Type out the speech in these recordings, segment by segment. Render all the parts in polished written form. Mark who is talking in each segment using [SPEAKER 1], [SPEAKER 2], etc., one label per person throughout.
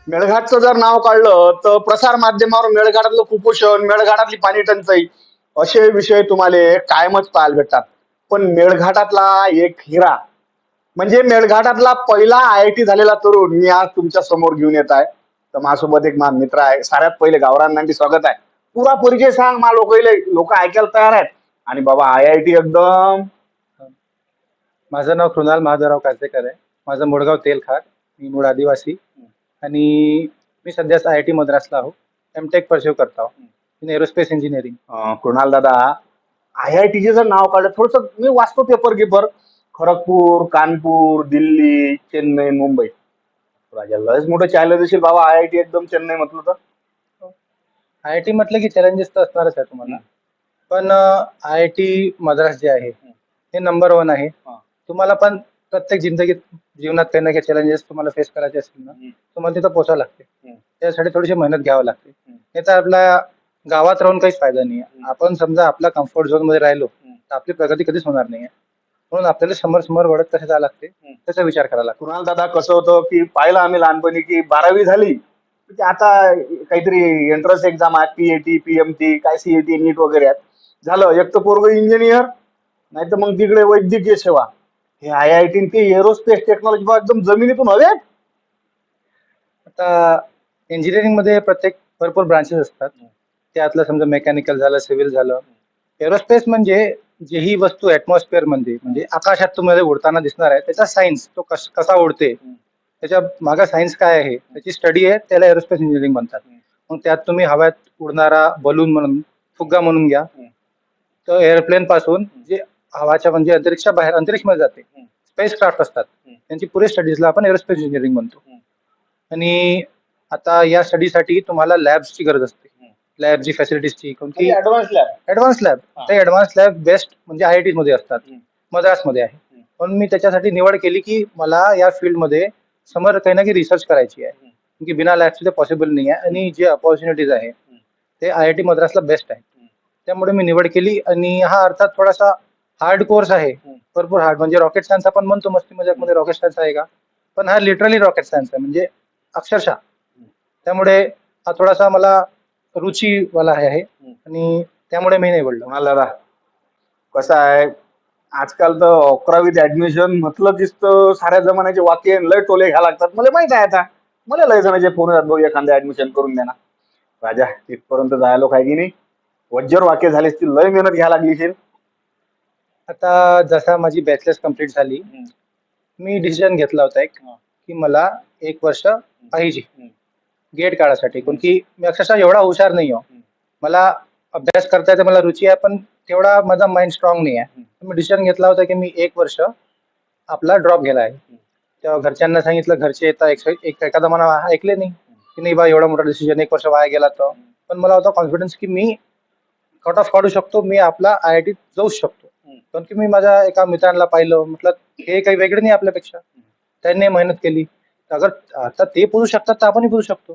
[SPEAKER 1] मेळघाटचं जर नाव काढलं तर प्रसार माध्यमावर मेळघाटातलं कुपोषण, मेळघाटातली पाणी टंचाई असे विषय तुम्हाला कायमच पाहायला भेटतात. पण मेळघाटातला एक हिरा म्हणजे मेळघाटातला पहिला IIT झालेला तरुण मी आज तुमच्या समोर घेऊन येत आहे. तर माझ्यासोबत एक माझा मित्र आहे. साऱ्यात पहिले गावरान नांदी स्वागत आहे. पुरा परिचय सांग, मा लोक ऐकायला तयार आहेत. आणि बाबा IIT एकदम.
[SPEAKER 2] माझं नाव कृणाल महादेवराव कासेकर आहे. माझं मुळगाव तेलखार. मी मूळ आदिवासी आणि मी सध्या IIT मद्रासला आहो. एमटेक परस्यू करतो इन एरोस्पेस इंजिनिअरिंग.
[SPEAKER 1] कृणाल दादा, IITचे जर नाव काढलं थोडस मी वाचतो पेपर गिपर, खरगपूर, कानपूर, दिल्ली, चेन्नई, मुंबई. राजा लयच मोठं चॅलेंज असेल बाबा IIT एकदम चेन्नई म्हटलं तर.
[SPEAKER 2] IIT म्हटलं की चॅलेंजेस तर असणारच आहे तुम्हाला. पण IIT मद्रास जे आहे हे नंबर 1 आहे. तुम्हाला पण प्रत्येक जीवनात काही ना काही चॅलेंजेस तुम्हाला फेस करायचे असतील ना, तुम्हाला तिथं पोहोचावं लागते. त्यासाठी थोडीशी मेहनत घ्यावी लागते. नाही तर आपल्या गावात राहून काहीच फायदा नाही आहे. आपण समजा आपल्या कम्फर्ट झोन मध्ये राहिलो तर आपली प्रगती कधीच होणार नाही आहे. म्हणून आपल्याला समोर वळत कसं जावं लागते त्याचा विचार करावा लागतो.
[SPEAKER 1] कृणाल दादा, कसं होतं की पाहिलं आम्ही लहानपणी की 12वी झाली की आता काहीतरी एंट्रन्स एक्झाम आहे, PAT, PMT, काय CAT, नीट वगैरे आहेत. झालं, एक तर पोरग इंजिनियर, नाही तर मग तिकडे वैद्यकीय सेवा. हे IIT ते एरोस्पेस टेक्नॉलॉजी एकदम जमिनीतून हवेत.
[SPEAKER 2] आता इंजिनिअरिंग मध्ये भरपूर ब्रांचेस असतात. त्यातलं समजा मेकॅनिकल झालं, सिव्हिल झालं. एरोस्पेस म्हणजे जी ही वस्तू ऍटमॉस्फिअर म्हणजे आकाशात तुम्हाला उडताना दिसणार आहे त्याचा सायन्स, तो कसा उडते, त्याच्या मागे सायन्स काय आहे त्याची स्टडी आहे, त्याला एरोस्पेस इंजिनिअरिंग म्हणतात. मग त्यात तुम्ही हव्यात उडणारा बलून म्हणून, फुग्गा म्हणून घ्या, तर एअरप्लेन पासून जे हवाच्या म्हणजे अंतरिक्षमध्ये जाते, स्पेस क्राफ्ट असतात, त्यांची पुरी स्टडीजला आपण एरोस्पेस इंजिनिअरिंग म्हणतो. आणि आता या स्टडीसाठी तुम्हाला लॅब्सची गरज असते, लॅबची फॅसिलिटीजची. कोणती?
[SPEAKER 1] Advance lab.
[SPEAKER 2] Advance lab. ते ऍडव्हान्स लॅब बेस्ट म्हणजे IIT मध्ये असतात, मद्रासमध्ये आहे. पण मी त्याच्यासाठी निवड केली की मला या फील्डमध्ये समोर काही ना काही रिसर्च करायची आहे, की बिना लॅबचे ते पॉसिबल नाही आहे. आणि जे अपॉर्च्युनिटीज आहे ते IIT मद्रासला बेस्ट आहे. त्यामुळे मी निवड केली. आणि हा अर्थात थोडासा हार्ड कोर्स आहे, भरपूर हार्ड. म्हणजे रॉकेट सायन्स आपण म्हणतो मस्ती मजाकमध्ये रॉकेट सायन्स आहे का, पण हा लिटरली रॉकेट सायन्स आहे, म्हणजे अक्षरशः. त्यामुळे हा थोडासा मला रुचीवाला आहे आणि त्यामुळे मी निवडलो.
[SPEAKER 1] कृणाल दादा, कसं आहे, आजकाल तर 11वीत ऍडमिशन म्हटलं की साऱ्या जमान्याचे वाक्य लय टोले घ्या लागतात. मला माहित आहे आता. मला लय जणांचे फोन येतात, भाऊ एखाद्या ऍडमिशन करून द्या ना. राजा, तिथपर्यंत जायला काय की नाही, वज्जर वाक्य झाले असतील, लय मेहनत घ्यायला लागली असेल.
[SPEAKER 2] आता जसा माझी बॅचलर्स कंप्लीट झाली, मी डिसिजन घेतला होता की मला 1 वर्ष पाहिजे गेट काढायसाठी. कारण की मी अक्षरशः एवढा हुशार नाही हो. मला अभ्यास करता येते, मला रुची आहे, पण तेवढा माझा माइंड स्ट्रॉंग नाही आहे. मी डिसिजन घेतला होता की मी 1 वर्ष आपला ड्रॉप घ्यायला आहे. तेव्हा घरच्यांना सांगितलं, घरचे येतात एखादा मना ऐकले नाही की नाही बा एवढा मोठा डिसिजन 1 वर्ष वाया गेला. तर पण मला होता कॉन्फिडन्स की मी कट ऑफ काढू शकतो, मी आपला IIT जाऊ शकतो. कारण की मी माझ्या एका मित्रांना पाहिलं, म्हटलं हे काही वेगळे नाही आपल्यापेक्षा, त्यांनी मेहनत केली. अगर आता ते पोहोचू शकतात तर आपणही पोहोचू शकतो.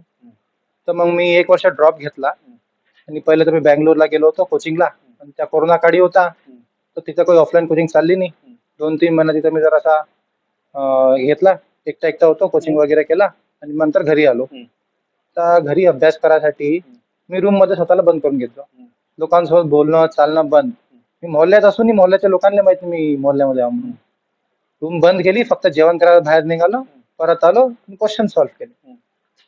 [SPEAKER 2] तर मग मी 1 वर्ष ड्रॉप घेतला आणि पहिले तर मी बँगलोरला गेलो होतो कोचिंगला. आणि त्या कोरोना काळी होता, तर तिथं काही ऑफलाईन कोचिंग चालली नाही. 2-3 महिना तिथं मी जरासा घेतला, एकटा होतो, कोचिंग वगैरे केला आणि नंतर घरी आलो. तर घरी अभ्यास करायसाठी मी रूम मध्ये स्वतःला बंद करून घेतलं. लोकांसोबत बोलणं चालणं बंद. मी मोहल्ल्यात असूनही मोहल्ल्याच्या लोकांना माहिती मी मोहल्ल्यामध्ये आहे म्हणून. रूम बंद केली, फक्त जेवण करायला बाहेर निघालो, परत आलो, क्वेश्चन सॉल्व्ह केले.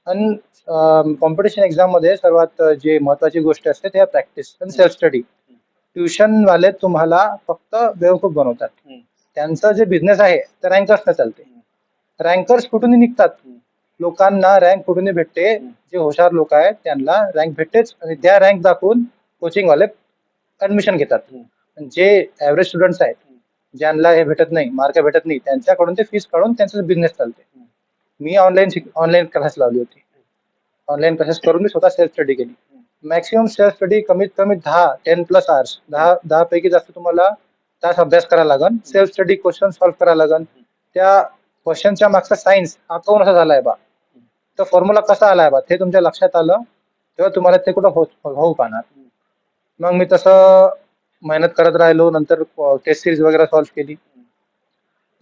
[SPEAKER 2] आणि कॉम्पिटिशन एक्झाम मध्ये सर्वात जे महत्वाची गोष्ट असते ते प्रॅक्टिस आणि सेल्फ स्टडी. ट्युशन वाले तुम्हाला फक्त बेवकूफ बनवतात. त्यांचं जे बिझनेस आहे ते रँकर्सला चालते. रँकर्स कुठूनही निघतात, लोकांना रँक कुठूनही भेटते. जे हुशार लोक आहेत त्यांना रँक भेटतेच, आणि त्या रँक दाखवून कोचिंग वाले ऍडमिशन घेतात. जे ऍव्हरेज स्टुडंट्स आहेत, ज्यांना हे भेटत नाही, मार्क भेटत नाही, त्यांच्याकडून ते फीस काढून त्यांचा बिझनेस चालते. मी ऑनलाईन क्लास लावली होती. ऑनलाईन क्लासेस करून मी स्वतः सेल्फ स्टडी केली. मॅक्सिमम सेल्फ स्टडी कमीत कमी 10 आवर्स, 10 पैकी जास्त तुम्हाला तास अभ्यास करायला लागन. सेल्फ स्टडी क्वेश्चन सॉल्व्ह करायला लागन. त्या क्वेश्चनच्या मागचा सायन्स हा कोण असा झालाय बा, तर फॉर्म्युला कसा आलाय बा, ते तुमच्या लक्षात आलं तेव्हा तुम्हाला ते कुठं होऊ पाहणार. मग मी तसं मेहनत करत राहिलो. नंतर टेस्ट सिरीज वगैरे सॉल्व्ह केली.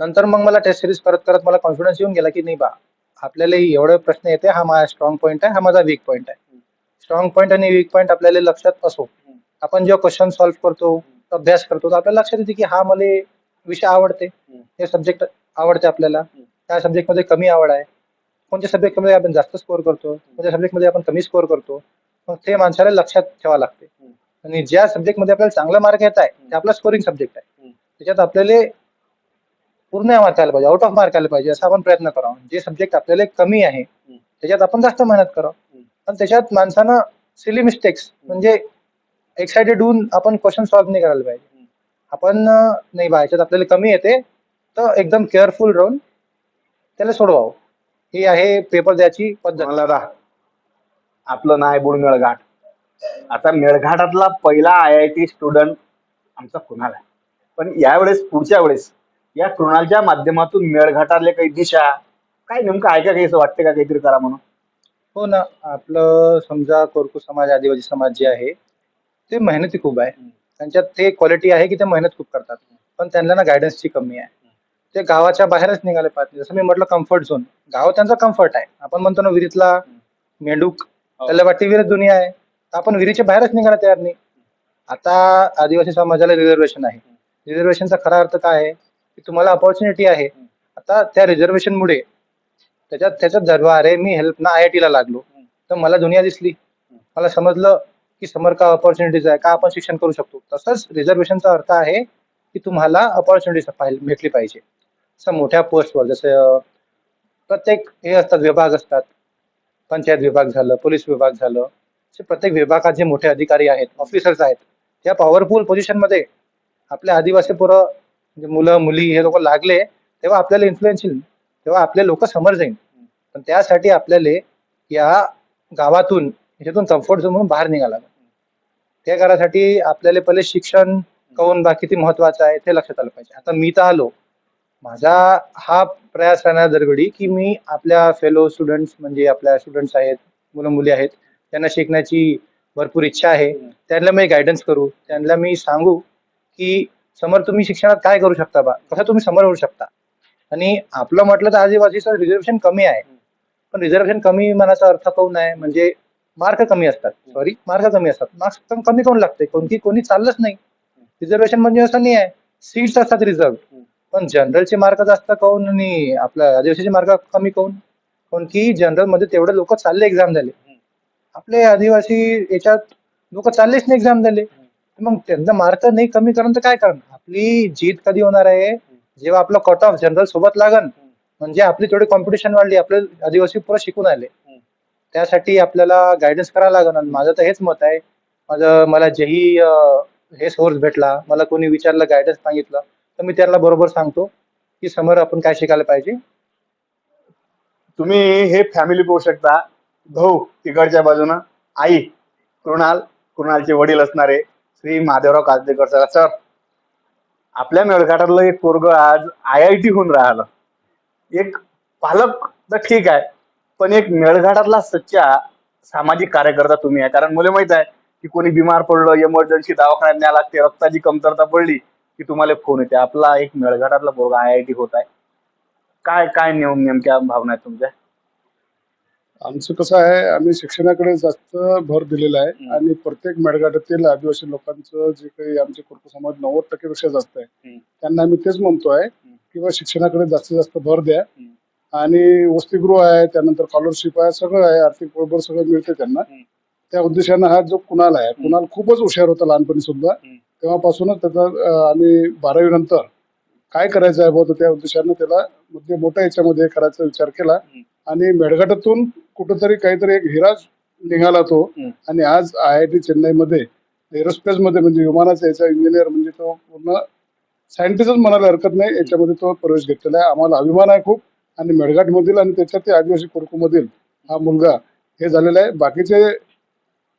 [SPEAKER 2] नंतर मग मला टेस्ट सिरीज करत करत मला कॉन्फिडन्स येऊन गेला की नाही बा, आपल्याला एवढे प्रश्न येते, हा माझा स्ट्रॉंग पॉईंट आहे, हा माझा वीक पॉईंट आहे. स्ट्रॉंग पॉईंट आणि वीक पॉईंट आपल्याला लक्षात असो, आपण जेव्हा क्वेश्चन सॉल्व्ह करतो, अभ्यास करतो, तर आपल्याला लक्षात येते की हा मला विषय आवडते, हे सब्जेक्ट आवडते आपल्याला, त्या सब्जेक्टमध्ये कमी आवड आहे, कोणत्या सब्जेक्टमध्ये आपण जास्त स्कोअर करतो, कोणत्या सब्जेक्टमध्ये आपण कमी स्कोअर करतो. मग ते माणसाला लक्षात ठेवावं लागते. आणि ज्या सब्जेक्टमध्ये आपल्याला चांगला मार्क येत आहे ते आपला स्कोरिंग सब्जेक्ट आहे, त्याच्यात आपल्याला पूर्ण मार्क आला पाहिजे, आउट ऑफ मार्क आले पाहिजे, असा आपण प्रयत्न करावा. जे सब्जेक्ट आपल्याला कमी आहे त्याच्यात आपण जास्त मेहनत करावं. पण त्याच्यात माणसानं सिली मिस्टेक्स म्हणजे एक्साइटेड होऊन आपण क्वेश्चन सॉल्व्ह नाही करायला पाहिजे. आपण नाही बा याच्यात आपल्याला कमी येते, तर एकदम केअरफुल राहून त्याला सोडवावं. ही आहे पेपर द्यायची पद्धत.
[SPEAKER 1] मला रा आपलं नाव आहे बुड मेळघाट. आता मेळघाटातला पहिला IIT स्टुडंट आमचा कुणाल आहे. पण यावेळेस पुढच्या वेळेस या कृणालच्या माध्यमातून मेळघाटातले काही दिशा काय नेमकं आहे का, काही असं वाटतं का काहीतरी करा म्हणून?
[SPEAKER 2] हो ना, आपलं समजा कोरकू समाज, आदिवासी समाज जे आहे ते मेहनती खूप आहे. त्यांच्यात ते क्वालिटी आहे की ते मेहनत खूप करतात, पण त्यांना ना गायडन्सची कमी आहे. ते गावाच्या बाहेरच निघाले पाहिजे. जसं मी म्हटलं कम्फर्ट झोन, गाव त्यांचा कम्फर्ट आहे. आपण म्हणतो ना विहिरीतला मेंढूक, त्याला वाटते विहिरीत दुनिया आहे, तर आपण विहिरीच्या बाहेरच निघायला तयार नाही. आता आदिवासी समाजाला रिझर्वेशन आहे. रिझर्वेशनचा खरा अर्थ काय आहे की तुम्हाला अपॉर्च्युनिटी आहे. आता त्या रिझर्वेशन मुळे त्याच्यात धरवा, अरे मी हेल्प ना IIT ला लागलो तर मला दुनिया दिसली, मला समजलं की समोर का अपॉर्च्युनिटीज आहे, का आपण शिक्षण करू शकतो. तसंच रिझर्वेशनचा अर्थ आहे की तुम्हाला अपॉर्च्युनिटीज भेटली पाहिजे. असं मोठ्या पोस्टवर जसं प्रत्येक हे असतात, विभाग असतात, पंचायत विभाग झालं, पोलीस विभाग झालं, असे प्रत्येक विभागात जे मोठे अधिकारी आहेत, ऑफिसर्स आहेत, त्या पॉवरफुल पोझिशन मध्ये आपल्या आदिवासी पोरं म्हणजे मुलं मुली हे लोक लागले, तेव्हा आपल्याला इन्फ्लुएन्स येईल, तेव्हा आपले लोक समोर जाईल. पण त्यासाठी आपल्याला या गावातून याच्यातून कम्फर्ट झोन म्हणून बाहेर निघाला. त्या करासाठी आपल्याला पहिले शिक्षण काऊन बा किती महत्वाचं आहे ते लक्षात आलं पाहिजे. आता मी तर आलो, माझा हा प्रयास राहणार दरवेळी की मी आपल्या फेलो स्टुडंट्स म्हणजे आपल्या स्टुडंट्स आहेत, मुलं मुली आहेत, त्यांना शिकण्याची भरपूर इच्छा आहे, त्यांना मी गायडन्स करू, त्यांना मी सांगू की समोर तुम्ही शिक्षणात काय करू शकता बा, कसं तुम्ही समोर होऊ शकता. आणि आपलं म्हटलं तर आदिवासीचं रिझर्वेशन कमी आहे, पण रिझर्वेशन कमी मनाचा अर्थ काऊन आहे म्हणजे मार्क कमी असतात, मार्क कमी असतात, मार्क्स कमी काऊन लागते, कोणी चाललंच नाही. रिझर्वेशन म्हणजे असं नाही आहे, सीट्स असतात रिझर्व, पण जनरलचे मार्क जास्त काऊन आणि आपल्या आदिवासीचे मार्क कमी काऊन? काऊन की जनरल मध्ये तेवढे लोक चालले एक्झाम झाले, आपले आदिवासी याच्यात लोक चाललेच नाही एक्झाम झाले, मग त्यांचा मार्क नाही कमी करून तर काय करणार. आपली जीत कधी होणार आहे, जेव्हा आपलं कट ऑफ जनरल सोबत लागन, म्हणजे आपली थोडी कॉम्पिटिशन वाढली, आपले आदिवासी पुरं शिकून आले. त्यासाठी आपल्याला गायडन्स करायला लागेल. आणि माझं तर हेच मत आहे, मला जेही हे सोर्स भेटला, मला कोणी विचारलं, गायडन्स सांगितलं, तर मी त्याला बरोबर सांगतो की समोर आपण काय शिकायला पाहिजे.
[SPEAKER 1] तुम्ही हे फॅमिली पाहू शकता. भाऊ तिकडच्या बाजूनं, आई कृणालचे वडील असणारे श्री महादेवराव काजदेकर सर. आपल्या मेळघाटातलं एक पोरग आज IIT होऊन राहिलं. एक पालक तर ठीक आहे, पण एक मेळघाटातला सच्चा सामाजिक कार्यकर्ता तुम्ही आहे. कारण मला माहित आहे की कोणी बिमार पडलं, इमर्जन्सी दवाखान्यात न्यायला लागते, रक्ताची कमतरता पडली की तुम्हाला फोन येते. आपला एक मेळघाटातला पोरगा IIT होत आहे. काय काय नेमक्या भावना आहेत तुमच्या?
[SPEAKER 3] आमचं कसं आहे, आम्ही शिक्षणाकडे जास्त भर दिलेला आहे आणि प्रत्येक मेळघाटातील आदिवासी लोकांचं जे काही आमचे कोरकू समाज 90% पेक्षा जास्त आहे, त्यांना आम्ही तेच म्हणतोय की बा शिक्षणाकडे जास्तीत जास्त भर द्या. आणि वसतिगृह आहे, त्यानंतर स्कॉलरशिप आहे, सगळं आहे, आर्थिक बरोबर सगळं मिळते त्यांना. त्या उद्देशानं हा जो कुणाल आहे, कुणाल खूपच हुशार होता लहानपणी सुद्धा. तेव्हापासूनच त्याचा आम्ही 12वी नंतर काय करायचं आहे बहुतेक त्या उद्देशानं त्याला म्हणजे मोठ्या याच्यामध्ये करायचा विचार केला. आणि मेळघाटातून कुठंतरी काहीतरी एक हिरा निघाला तो. आणि आज IIT चेन्नईमध्ये एरोस्पेस मध्ये म्हणजे विमानाचा याचा इंजिनियर म्हणजे तो पूर्ण सायंटिस्टच म्हणायला हरकत नाही, याच्यामध्ये तो प्रवेश घेतलेला आहे. आम्हाला अभिमान आहे खूप. आणि मेळघाट मधील आणि त्याच्यात ते आदिवासी कोरकू मधील हा मुलगा हे झालेला आहे. बाकीचे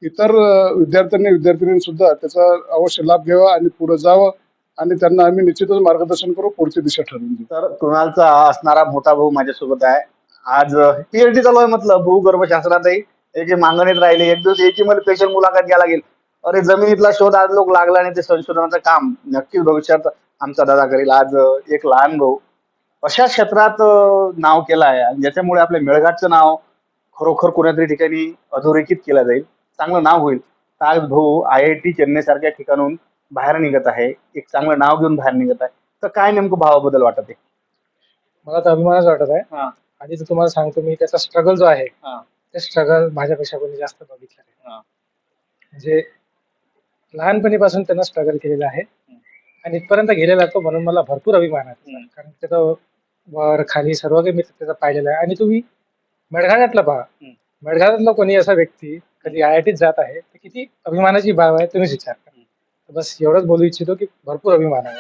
[SPEAKER 3] इतर विद्यार्थ्यांनी सुद्धा त्याचा अवश्य लाभ घ्यावा आणि पुढे जावं. आणि त्यांना आम्ही निश्चितच मार्गदर्शन करू, पुढची दिशा ठरवून देऊ.
[SPEAKER 1] तर कृणालचा असणारा मोठा भाऊ माझ्यासोबत आहे. आज PhD चालू आहे, म्हटलं भूगर्भशास्त्रातही याची मागणीत राहिली. एक दिवस याची मला स्पेशल मुलाखत घ्यायला लागेल. अरे जमिनीतला शोध आज लोक लागला आणि ते संशोधनाचं काम नक्कीच भविष्यात आमचा दादा करेल. आज एक लहान भाऊ अशा क्षेत्रात नाव केलं आहे आणि ज्याच्यामुळे आपल्या मेळघाटचं नाव खरोखर कोणत्यातरी ठिकाणी अधोरेखित केलं जाईल, चांगलं नाव होईल. तर आज भाऊ IIT चेन्नई सारख्या ठिकाणून बाहेर निघत आहे, एक चांगलं नाव घेऊन बाहेर निघत आहे. तर काय नेमकं भावाबद्दल वाटत आहे?
[SPEAKER 2] मला तर अभिमानच वाटत आहे.
[SPEAKER 1] हा.
[SPEAKER 2] आणि तो तुम्हाला सांगतो मी त्याचा स्ट्रगल जो आहे
[SPEAKER 1] हा.
[SPEAKER 2] ते स्ट्रगल माझ्यापेक्षा कोणी जास्त बघितलं आहे.
[SPEAKER 1] हा.
[SPEAKER 2] म्हणजे लहानपणीपासून त्यानं स्ट्रगल केलेलं आहे आणि इथपर्यंत गेलेला तो, म्हणून मला भरपूर अभिमान आहे त्याचा. कारण त्याचं वर खाली सर्व काही मी त्याचं पाहिलेलं आहे. आणि तुम्ही मेळघाटातलं पहा, मेळघाटातला कोणी असा व्यक्ती कधी IITत जात आहे तर किती अभिमानाची बाब आहे तुम्हीच विचार करा. बस एवढंच बोलू इच्छितो की भरपूर अभिमान आहे.